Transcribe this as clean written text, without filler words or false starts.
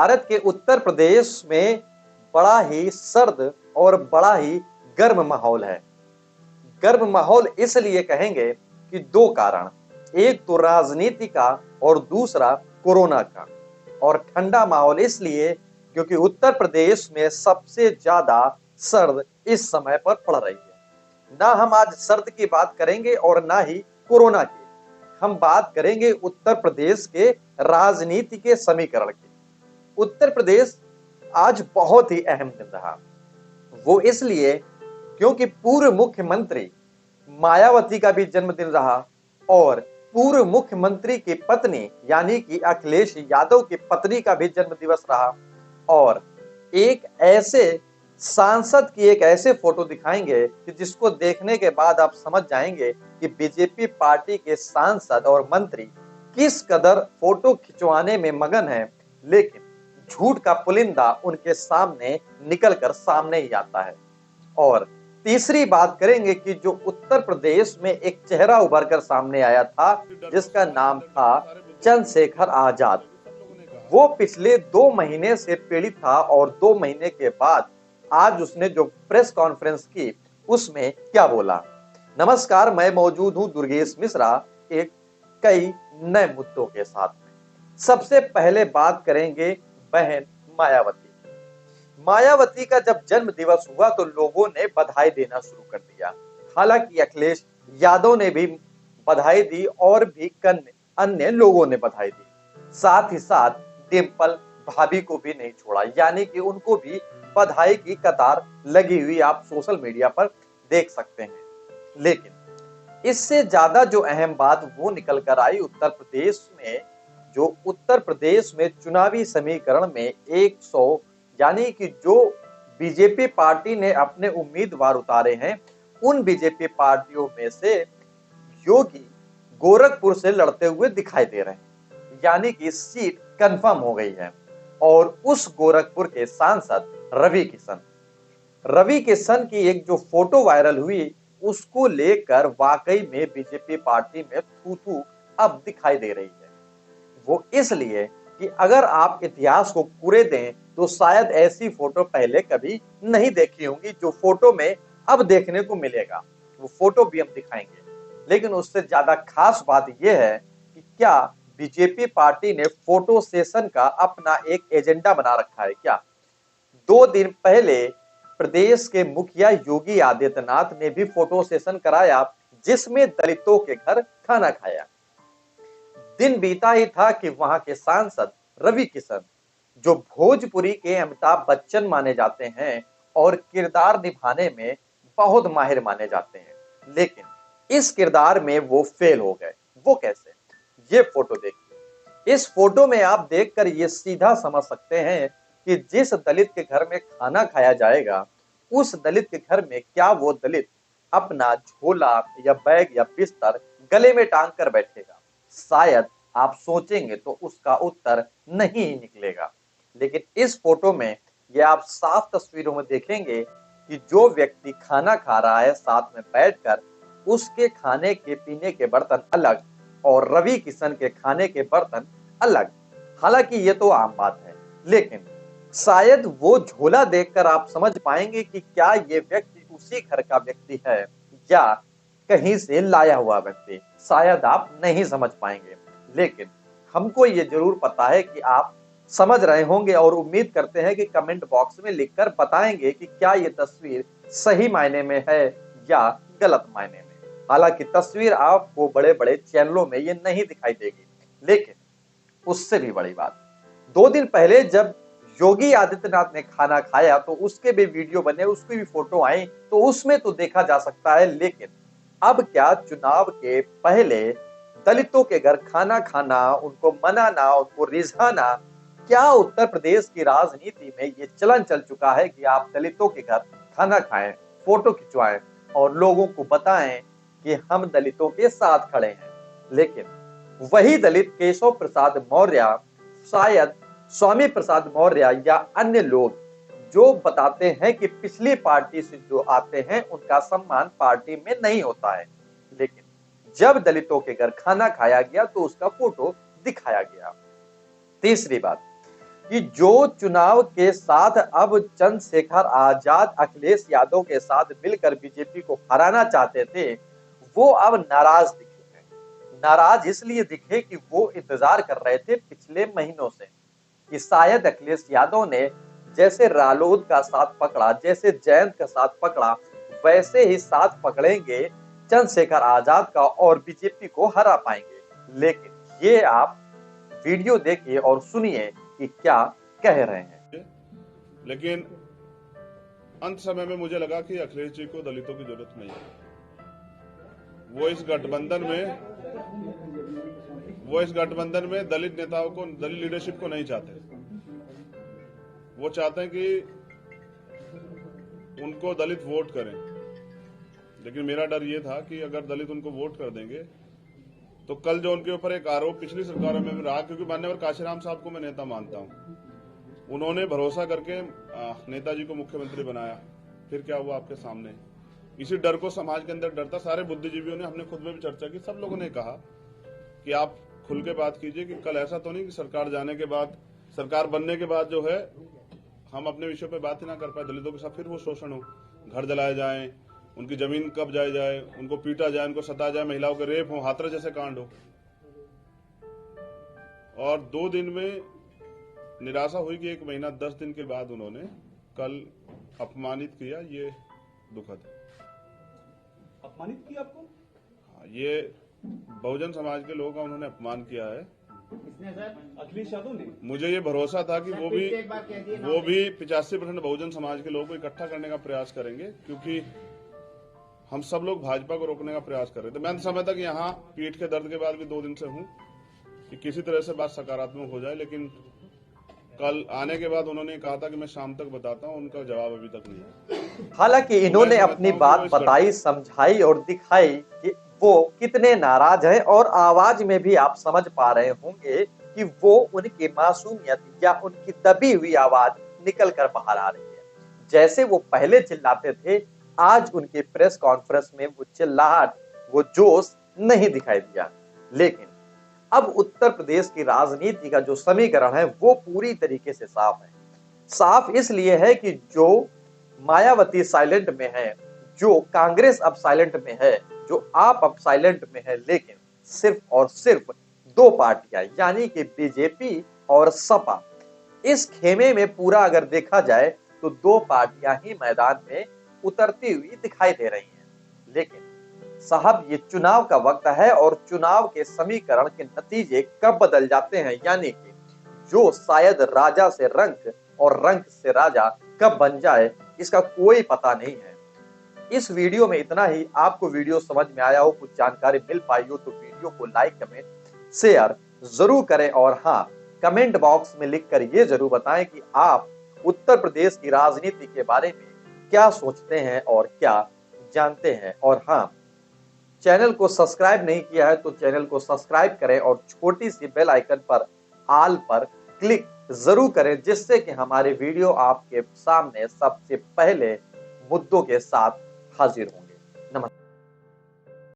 भारत के उत्तर प्रदेश में बड़ा ही सर्द और बड़ा ही गर्म माहौल है। गर्म माहौल इसलिए कहेंगे कि दो कारण, एक तो राजनीति का और दूसरा कोरोना का। और ठंडा माहौल इसलिए क्योंकि उत्तर प्रदेश में सबसे ज्यादा सर्द इस समय पर पड़ रही है। ना हम आज सर्द की बात करेंगे और ना ही कोरोना की, हम बात करेंगे उत्तर प्रदेश के राजनीति के समीकरण की। उत्तर प्रदेश आज बहुत ही अहम दिन रहा, वो इसलिए क्योंकि पूर्व मुख्यमंत्री मायावती का भी जन्मदिन रहा और पूर्व मुख्यमंत्री की पत्नी यानी कि अखिलेश यादव की पत्नी का भी जन्म दिवस रहा। और एक ऐसे सांसद की एक ऐसे फोटो दिखाएंगे कि जिसको देखने के बाद आप समझ जाएंगे कि बीजेपी पार्टी के सांसद और मंत्री किस कदर फोटो खिंचवाने में मगन है, लेकिन झूठ का पुलिंदा उनके सामने निकलकर सामने ही आता है। और तीसरी बात करेंगे कि जो उत्तर प्रदेश में एक चेहरा उभर कर सामने आया था जिसका नाम था चंद्रशेखर आजाद। वो पिछले 2 महीने से पीड़ित था और 2 महीने के बाद आज उसने जो प्रेस कॉन्फ्रेंस की उसमें क्या बोला। नमस्कार, मैं मौजूद हूं दुर्गेश मिश्रा एक कई नए मुद्दों के साथ में। सबसे पहले बात करेंगे बहन मायावती। मायावती का जब जन्म दिवस हुआ तो लोगों ने बधाई देना शुरू कर दिया। हालांकि अखिलेश यादव ने भी बधाई दी और भी अन्य लोगों ने बधाई दी। साथ ही साथ डिंपल भाभी को भी नहीं छोड़ा, यानी कि उनको भी बधाई की कतार लगी हुई आप सोशल मीडिया पर देख सकते हैं। लेकिन इससे ज्यादा जो अहम बात वो निकल कर आई उत्तर प्रदेश में, जो उत्तर प्रदेश में चुनावी समीकरण में 100 यानी कि जो बीजेपी पार्टी ने अपने उम्मीदवार उतारे हैं उन बीजेपी पार्टियों में से योगी गोरखपुर से लड़ते हुए दिखाई दे रहे हैं, यानी कि सीट कंफर्म हो गई है। और उस गोरखपुर के सांसद रवि किशन की एक जो फोटो वायरल हुई उसको लेकर वाकई में बीजेपी पार्टी में थू थू अब दिखाई दे रही है। वो इसलिए कि अगर आप इतिहास को पूरे दें तो शायद ऐसी फोटो पहले कभी नहीं देखी होंगी जो फोटो में अब देखने को मिलेगा। वो फोटो भी हम दिखाएंगे, लेकिन उससे ज्यादा खास बात यह है कि क्या बीजेपी पार्टी ने फोटो सेशन का अपना एक एजेंडा बना रखा है क्या। 2 दिन पहले प्रदेश के मुखिया योगी आदित्यनाथ ने भी फोटो सेशन कराया जिसमें दलितों के घर खाना खाया। दिन बीता ही था कि वहां के सांसद रवि किशन, जो भोजपुरी के अमिताभ बच्चन माने जाते हैं और किरदार निभाने में बहुत माहिर माने जाते हैं, लेकिन इस किरदार में वो फेल हो गए। वो कैसे, ये फोटो देखिए। इस फोटो में आप देखकर ये सीधा समझ सकते हैं कि जिस दलित के घर में खाना खाया जाएगा उस दलित के घर में क्या वो दलित अपना झोला या बैग या बिस्तर गले में टांग कर बैठेगा। शायद आप सोचेंगे तो उसका उत्तर नहीं ही निकलेगा। लेकिन इस फोटो में ये आप साफ तस्वीरों में देखेंगे कि जो व्यक्ति खाना खा रहा है साथ में बैठकर उसके खाने के पीने के बर्तन अलग और रवि किशन के खाने के बर्तन अलग। हालांकि ये तो आम बात है, लेकिन शायद वो झोला देखकर आप समझ पाएंगे कि क्या ये व्यक्ति उसी घर का व्यक्ति है या कहीं से लाया हुआ व्यक्ति। शायद आप नहीं समझ पाएंगे, लेकिन हमको ये जरूर पता है कि आप समझ रहे होंगे और उम्मीद करते हैं कि कमेंट बॉक्स में लिखकर बताएंगे कि क्या ये तस्वीर सही मायने में है या गलत मायने में। हालांकि तस्वीर आपको बड़े बड़े चैनलों में ये नहीं दिखाई देगी, लेकिन उससे भी बड़ी बात, 2 दिन पहले जब योगी आदित्यनाथ ने खाना खाया तो उसके भी वीडियो बने, उसकी भी फोटो आई, तो उसमें तो देखा जा सकता है। लेकिन अब क्या चुनाव के पहले दलितों के घर खाना खाना, उनको मनाना, उनको रिझाना, क्या उत्तर प्रदेश की राजनीति में ये चलन चल चुका है कि आप दलितों के घर खाना खाएं, फोटो खिंचवाएं और लोगों को बताएं कि हम दलितों के साथ खड़े हैं। लेकिन वही दलित केशव प्रसाद मौर्य, शायद स्वामी प्रसाद मौर्य या अन्य लोग जो बताते हैं कि पिछली पार्टी से जो आते हैं उनका सम्मान पार्टी में नहीं होता है, लेकिन जब दलितों के घर खाना खाया गया तो उसका फोटो दिखाया गया। तीसरी बात, कि जो चुनाव के साथ अब चंद्रशेखर आजाद अखिलेश यादव के साथ मिलकर बीजेपी को हराना चाहते थे, वो अब नाराज दिखे हैं। नाराज इसलिए दिखे कि वो इंतजार कर रहे थे पिछले महीनों से कि शायद अखिलेश यादव ने जैसे रालोद का साथ पकड़ा, जैसे जयंत का साथ पकड़ा, वैसे ही साथ पकड़ेंगे चंद्रशेखर आजाद का और बीजेपी को हरा पाएंगे। लेकिन ये आप वीडियो देखिए और सुनिए कि क्या कह रहे हैं। लेकिन अंत समय में मुझे लगा कि अखिलेश जी को दलितों की जरूरत नहीं है। वो इस गठबंधन में दलित नेताओं को, दलित लीडरशिप को नहीं चाहते। वो चाहते हैं कि उनको दलित वोट करें। लेकिन मेरा डर ये था कि अगर दलित उनको वोट कर देंगे तो कल जो उनके ऊपर एक आरोप पिछली सरकारों में भी रहा, क्योंकि मान्यवर काशीराम साहब को मैं नेता मानता हूं, उन्होंने भरोसा करके नेताजी को मुख्यमंत्री बनाया, फिर क्या हुआ आपके सामने। इसी डर को समाज के अंदर डर था। सारे बुद्धिजीवियों ने, हमने खुद में भी चर्चा की, सब लोगों ने कहा कि आप खुल के बात कीजिए कि कल ऐसा तो नहीं कि सरकार जाने के बाद, सरकार बनने के बाद जो है हम अपने विषय पे बात ही ना कर पाए, दलितों के साथ फिर वो शोषण हो, घर जलाए जाए, उनकी जमीन कब्जाई जाए, उनको पीटा जाए, उनको सताया जाए, महिलाओं के रेप हो, हाथरस जैसे कांड हो। और 2 दिन में निराशा हुई कि 1 महीना 10 दिन के बाद उन्होंने कल अपमानित किया। ये दुखद है। अपमानित किया आपको? हाँ, ये बहुजन समाज के लोगों का उन्होंने अपमान किया है। किसने सर? अखिलेश यादव ने। मुझे ये भरोसा था कि वो भी 85% बहुजन समाज के लोगों को इकट्ठा करने का प्रयास करेंगे, क्योंकि हम सब लोग भाजपा को रोकने का प्रयास कर रहे थे। मैं समय तक यहाँ पीठ के दर्द के बाद भी 2 दिन से हूँ कि किसी तरह से बात सकारात्मक हो जाए, लेकिन कल आने के बाद उन्होंने कहा था कि मैं शाम तक बताता हूँ, उनका जवाब अभी तक नहीं है। हालांकि इन्होंने अपनी बात बताई, समझाई और दिखाई कि वो कितने नाराज हैं, और आवाज में भी आप समझ पा रहे होंगे कि वो उनकी मासूमियत या उनकी दबी हुई आवाज निकल कर बाहर आ रही है। जैसे वो पहले चिल्लाते थे, आज उनके प्रेस कॉन्फ्रेंस में वो चिल्लाहट, वो जोश नहीं दिखाई दिया। लेकिन अब उत्तर प्रदेश की राजनीति का जो समीकरण है वो पूरी तरीके से साफ है। साफ इसलिए है कि जो मायावती साइलेंट में है, जो कांग्रेस अब साइलेंट में है, जो आप अब साइलेंट में है, लेकिन सिर्फ और सिर्फ 2 पार्टियां यानी कि बीजेपी और सपा, इस खेमे में पूरा अगर देखा जाए तो 2 पार्टियां ही मैदान में उतरती हुई दिखाई दे रही हैं। लेकिन साहब, ये चुनाव का वक्त है और चुनाव के समीकरण के नतीजे कब बदल जाते हैं, यानी कि जो शायद राजा से रंक और रंक से राजा कब बन जाए, इसका कोई पता नहीं है। इस वीडियो में इतना ही। आपको वीडियो समझ में आया हो, कुछ जानकारी मिल पाई हो तो वीडियो को लाइक, कमेंट, शेयर जरूर करें। और हाँ, कमेंट बॉक्स में लिखकर ये जरूर बताएं कि आप उत्तर प्रदेश की राजनीति के बारे में क्या सोचते हैं और क्या जानते हैं। और हाँ, चैनल को सब्सक्राइब नहीं किया है तो चैनल को सब्सक्राइब करें और छोटी सी बेल आइकन पर ऑल पर क्लिक जरूर करें, जिससे कि हमारे वीडियो आपके सामने सबसे पहले मुद्दों के साथ हाजिर होंगे। नमस्कार।